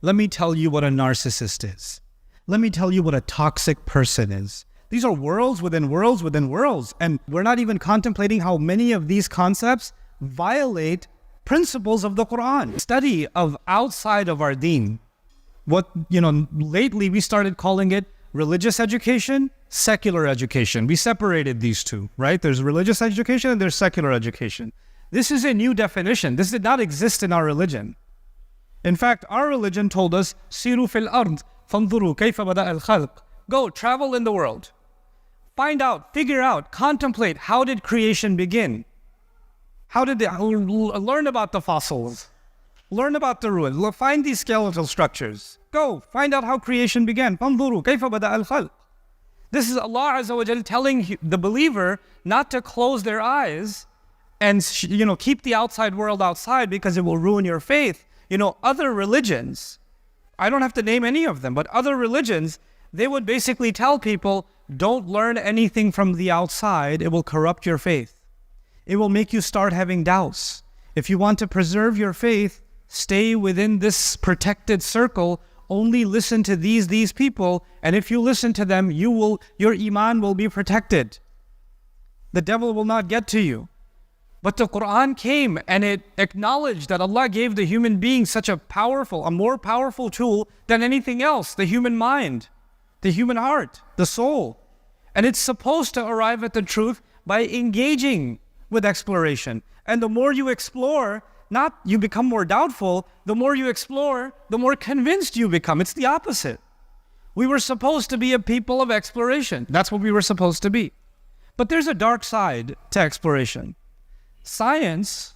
Let me tell you what a narcissist is. Let me tell you what a toxic person is. These are worlds within worlds within worlds. And we're not even contemplating how many of these concepts violate principles of the Quran. Study of outside of our deen. Lately we started calling it religious education, secular education. We separated these two, right? There's religious education and there's secular education. This is a new definition. This did not exist in our religion. In fact, our religion told us, Siru fil ard, fanzuru kayfa bada al khalq. Go, travel in the world. Find out, figure out, contemplate, how did creation begin? How did they learn about the fossils? Learn about the ruins. Find these skeletal structures. Go, find out how creation began. Fanzuru kayfa bada al khalq. This is Allah Azza wa Jal telling the believer not to close their eyes and keep the outside world outside because it will ruin your faith. Other religions, I don't have to name any of them, but other religions, they would basically tell people, don't learn anything from the outside. It will corrupt your faith. It will make you start having doubts. If you want to preserve your faith, stay within this protected circle. Only listen to these people. And if you listen to them, your iman will be protected. The devil will not get to you. But the Quran came and it acknowledged that Allah gave the human being such a more powerful tool than anything else, the human mind, the human heart, the soul. And it's supposed to arrive at the truth by engaging with exploration. And the more you explore, not you become more doubtful, the more you explore, the more convinced you become. It's the opposite. We were supposed to be a people of exploration. That's what we were supposed to be. But there's a dark side to exploration. Science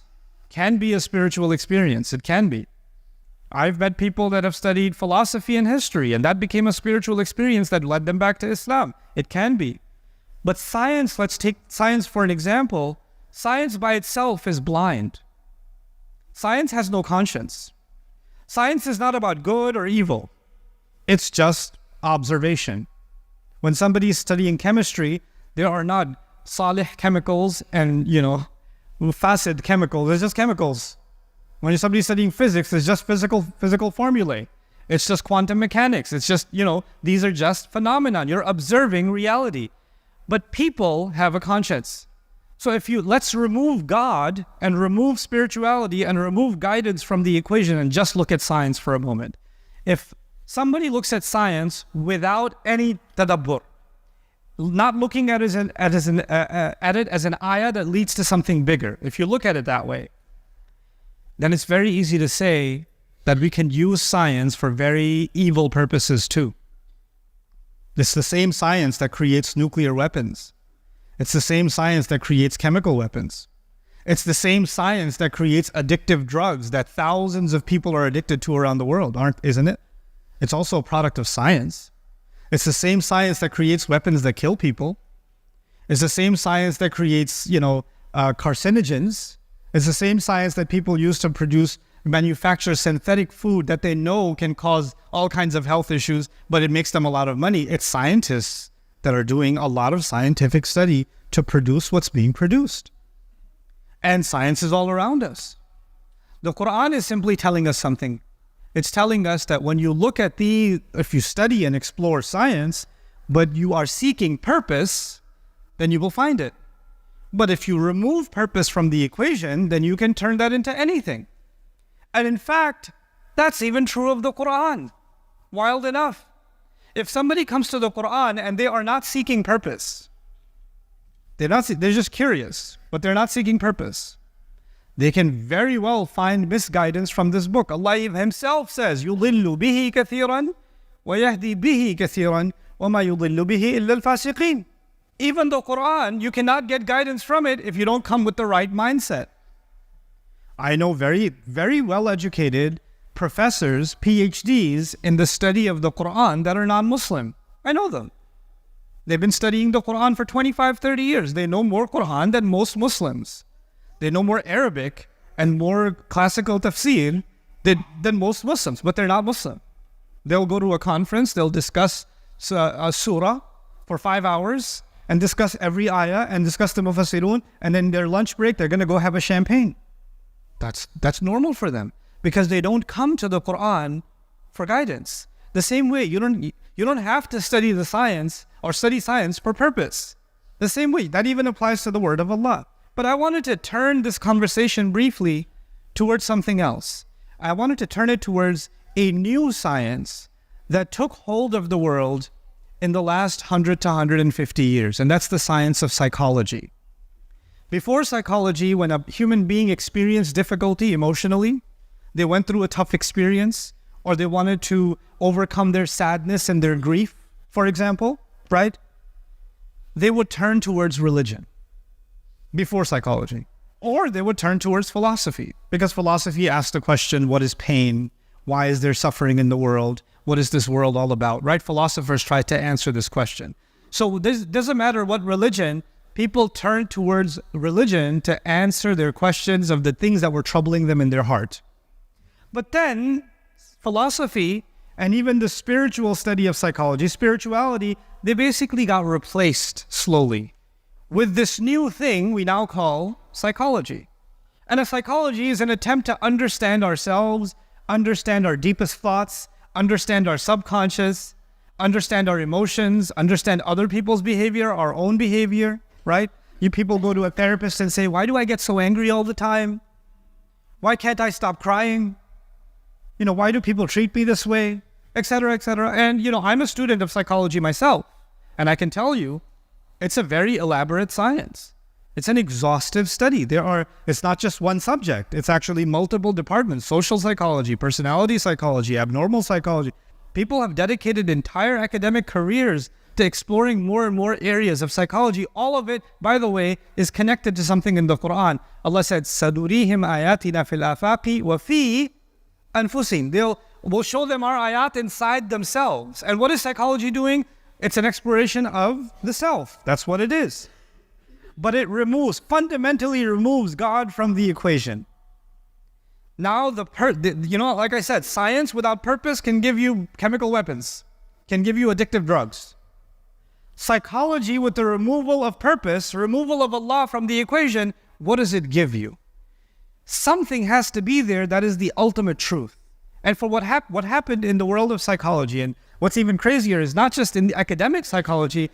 can be a spiritual experience. It can be. I've met people that have studied philosophy and history, and that became a spiritual experience that led them back to Islam. It can be. But science, let's take science for an example. Science by itself is blind. Science has no conscience. Science is not about good or evil. It's just observation. When somebody is studying chemistry, there are not salih chemicals and, facet chemicals. It's just chemicals. When somebody's studying physics, it's just physical formulae. It's just quantum mechanics. It's just, these are just phenomena. You're observing reality. But people have a conscience. So let's remove God and remove spirituality and remove guidance from the equation and just look at science for a moment. If somebody looks at science without any tadabbur, not looking at it as an ayah that leads to something bigger, if you look at it that way, then it's very easy to say that we can use science for very evil purposes too. It's the same science that creates nuclear weapons. It's the same science that creates chemical weapons. It's the same science that creates addictive drugs that thousands of people are addicted to around the world, isn't it? It's also a product of science. It's the same science that creates weapons that kill people. It's the same science that creates, carcinogens. It's the same science that people use to manufacture synthetic food that they know can cause all kinds of health issues, but it makes them a lot of money. It's scientists that are doing a lot of scientific study to produce what's being produced. And science is all around us. The Quran is simply telling us something. It's telling us that when you look at if you study and explore science, but you are seeking purpose, then you will find it. But if you remove purpose from the equation, then you can turn that into anything. And in fact, that's even true of the Quran. Wild enough. If somebody comes to the Quran and they are not seeking purpose, they're just curious, but they're not seeking purpose, they can very well find misguidance from this book. Allah Himself says, يُضِلُّ بِهِ كَثِيرًا وَيَهْدِي بِهِ كَثِيرًا وَمَا يُضِلُّ بِهِ إِلَّا الْفَاسِقِينَ. Even the Quran, you cannot get guidance from it if you don't come with the right mindset. I know very, very well-educated professors, PhDs in the study of the Quran that are non-Muslim. I know them. They've been studying the Quran for 25, 30 years. They know more Quran than most Muslims. They know more Arabic and more classical tafsir than most Muslims, but they're not Muslim. They'll go to a conference, they'll discuss a surah for 5 hours and discuss every ayah and discuss the mufassirun, and then their lunch break, they're going to go have a champagne. That's normal for them because they don't come to the Quran for guidance. The same way, you don't have to study the science or study science for purpose. The same way, that even applies to the word of Allah. But I wanted to turn this conversation briefly towards something else. I wanted to turn it towards a new science that took hold of the world in the last 100 to 150 years, and that's the science of psychology. Before psychology, when a human being experienced difficulty emotionally, they went through a tough experience, or they wanted to overcome their sadness and their grief, for example, right? They would turn towards religion before psychology. Or they would turn towards philosophy, because philosophy asked the question, what is pain? Why is there suffering in the world? What is this world all about, right? Philosophers try to answer this question. So this doesn't matter what religion, people turn towards religion to answer their questions of the things that were troubling them in their heart. But then philosophy and even the spiritual study of psychology, spirituality, they basically got replaced slowly with this new thing we now call psychology. And a psychology is an attempt to understand ourselves, understand our deepest thoughts, understand our subconscious, understand our emotions, understand other people's behavior, our own behavior, right? You people go to a therapist and say, why do I get so angry all the time? Why can't I stop crying? Why do people treat me this way? Etc., etc. And, I'm a student of psychology myself, and I can tell you, it's a very elaborate science. It's an exhaustive study. It's not just one subject. It's actually multiple departments: social psychology, personality psychology, abnormal psychology. People have dedicated entire academic careers to exploring more and more areas of psychology. All of it, by the way, is connected to something in the Quran. Allah said, "Sadurihim ayatina fil afaqi wa fi anfusihim." We'll show them our ayat inside themselves. And what is psychology doing? It's an exploration of the self. That's what it is. But it fundamentally removes God from the equation. Now, like I said, science without purpose can give you chemical weapons, can give you addictive drugs. Psychology with the removal of purpose, removal of Allah from the equation, what does it give you? Something has to be there that is the ultimate truth. And for what happened in the world of psychology, and what's even crazier is not just in the academic psychology,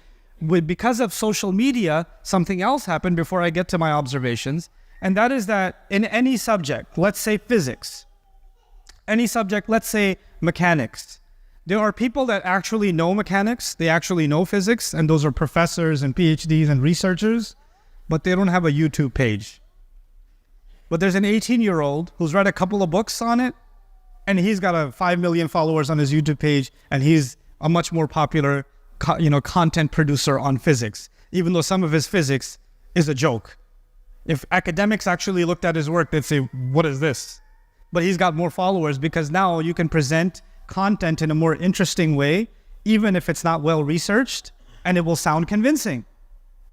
because of social media, something else happened before I get to my observations, and that is that in any subject, let's say physics, any subject, let's say mechanics, there are people that actually know mechanics, they actually know physics, and those are professors and PhDs and researchers, but they don't have a YouTube page. But there's an 18-year-old who's read a couple of books on it, and he's got 5 million followers on his YouTube page, and he's a much more popular content producer on physics, even though some of his physics is a joke. If academics actually looked at his work, they'd say, what is this? But he's got more followers because now you can present content in a more interesting way, even if it's not well researched, and it will sound convincing,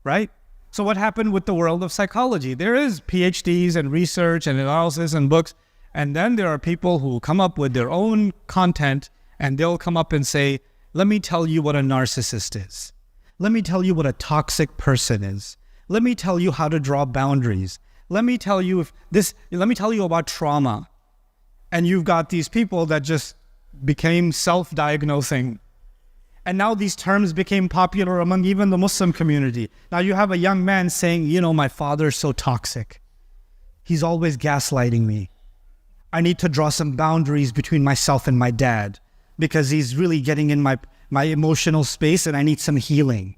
right? So what happened with the world of psychology? There is PhDs and research and analysis and books, and then there are people who come up with their own content, and they'll come up and say, let me tell you what a narcissist is. Let me tell you what a toxic person is. Let me tell you how to draw boundaries. Let me tell you about trauma. And you've got these people that just became self-diagnosing. And now these terms became popular among even the Muslim community. Now you have a young man saying, my father's so toxic. He's always gaslighting me. I need to draw some boundaries between myself and my dad because he's really getting in my emotional space, and I need some healing.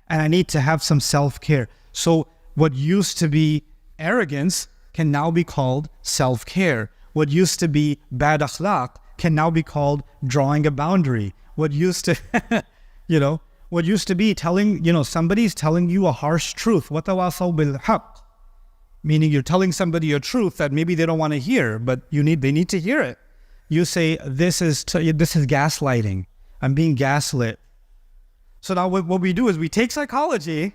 And I need to have some self-care. So what used to be arrogance can now be called self-care. What used to be bad akhlaq can now be called drawing a boundary. What used to, what used to be telling, somebody's telling you a harsh truth. وَتَوَاصَوْا بِالْحَقِّ. Meaning you're telling somebody a truth that maybe they don't want to hear, but they need to hear it. You say, this is gaslighting. I'm being gaslit. So now what we do is we take psychology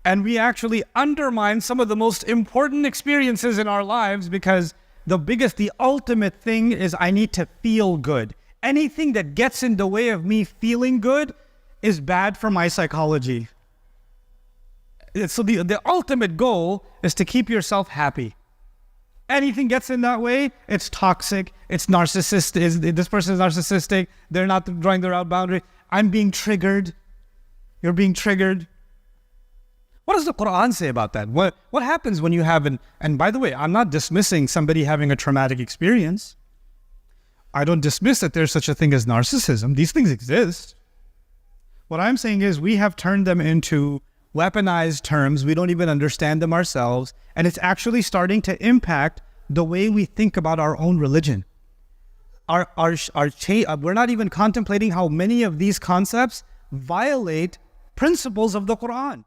and we actually undermine some of the most important experiences in our lives, because the ultimate thing is I need to feel good. Anything that gets in the way of me feeling good is bad for my psychology. So the ultimate goal is to keep yourself happy. Anything gets in that way, it's toxic, it's narcissistic, this person is narcissistic, they're not drawing their out boundary. I'm being triggered, you're being triggered. What does the Quran say about that? What happens when you have and by the way, I'm not dismissing somebody having a traumatic experience. I don't dismiss that there's such a thing as narcissism. These things exist. What I'm saying is we have turned them into weaponized terms. We don't even understand them ourselves. And it's actually starting to impact the way we think about our own religion. We're not even contemplating how many of these concepts violate principles of the Quran.